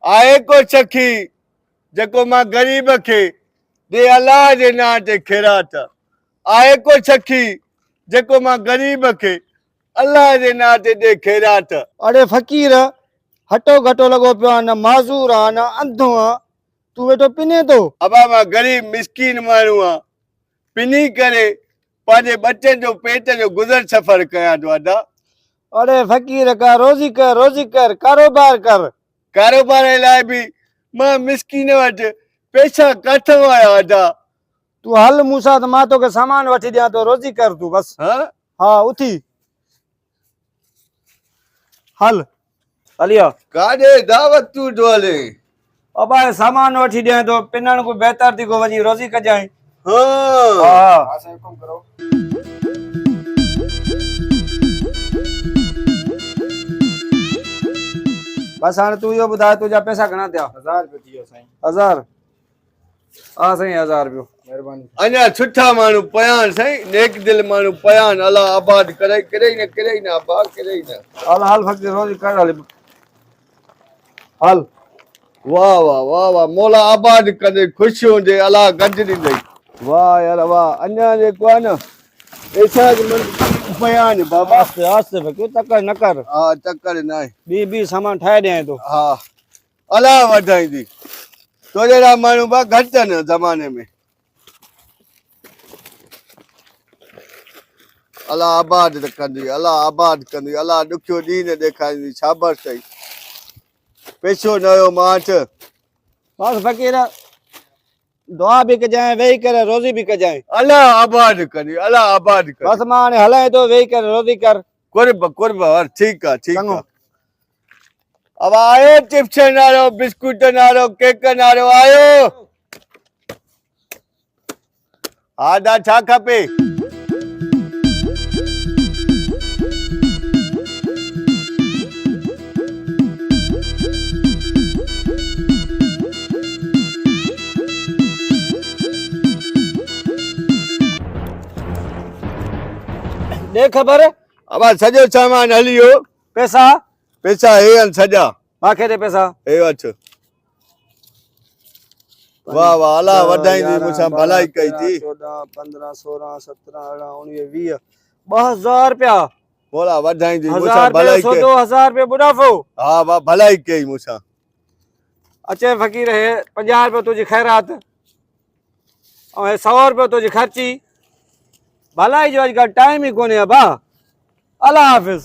आए को सखी जको मां गरीब के दे अल्लाह जे नाम ते खैरात। आए को सखी जको मां गरीब के अल्लाह जे नाम ते दे खैरात। अरे फकीर हटो घटो लगो पियो न माज़ूर आ न अंधो आ तू वेठो पिने तो। अबा मां गरीब मिसकीन माण्हू आ पिनी करे पंहिंजे बच्चन जो पेट जो गुज़र सफ़र कयां थो अदा। अरे फकीर का रोज़ी कर कारोबार कर। कारोबार लाइ बि मां मिसकीन वटि पैसा किथां आया अदा। तू हल मूंसां त मां तोखे सामान वठी ॾियां तो रोज़ी कर तू बस। हाँ हाँ उथी हल हलिया काॾे दावत तूं थो हले। अबा सामान वठी ॾियां तो पिनण को बेहतर थी को वञी रोज़ी कजाई। हाँ हाँ हुकुम करो। बस हाणे तू इहो ॿुधाए तुंहिंजा पैसा घणा थिया। 1000 रुपए थियो साईं। 1000 हा साईं 1000 रुपयो। मेहरबानी। अञा सुठा माण्हू पया आहिनि साईं नेक दिल माण्हू पया आहिनि अलाह आबाद करे करे न आबाद करे न। हल हल फकीर रोज़ी कर हल हल। वाह वाह वाह वाह मौला आबाद करे ख़ुशि हुजे अलाह गंज ॾींदई। वाह यार वाह अञा जेको आहे न पैसा पया आहिनि बाबा। आस्ते आस्ते फकीर तकर न कर। हा चक्कर न आहे। ॿी सामान ठाहे ॾियां तो। हा अलाह वधाईंदी तो जहिड़ा माण्हू बा घटि आहिनि ज़माने में। अलाह आबाद कंदी अलाह आबाद कंदी अलाह ॾुखियो ॾींहुं न ॾेखारींदी शाबाश सही। पैसो न हुयो मां वटि बस फकीर दुआ भी कजाए वेही करे रोज़ी भी कजाए। अलाह आबाद कंदी अलाह आबाद कंदी। बस मां हाणे हलाए तो वेही करे रोज़ी कर। कुर्ब हर ठीक आहे ठीक चङो। आहे। अब आयो चिप्स नारो बिस्कुट नारो केक नारो आयो। हा दा छा खपे। दे खबर अब सॼो सामान हली वियो। पैसा पैसा हे आहिनि सॼा। मांखे दे पैसा। हे वठ। वाह वाह अलाह वधाईंदी मूंसां भलाई कई थी। 14 15 16 17 18 19 20 2000 रुपया। मौला वधाईंदी 1000 मूंसां रुपये भलाई सो कई। 2000 रुपये मुनाफो। हा वाह भलाई कई मूंसां। अचे फकीर है 50 रुपये तुझी खैरात और 100 रुपये तुझी खर्ची भलाई जो अजकल टाइम ही कोने अबा। अल्लाह हाफिज।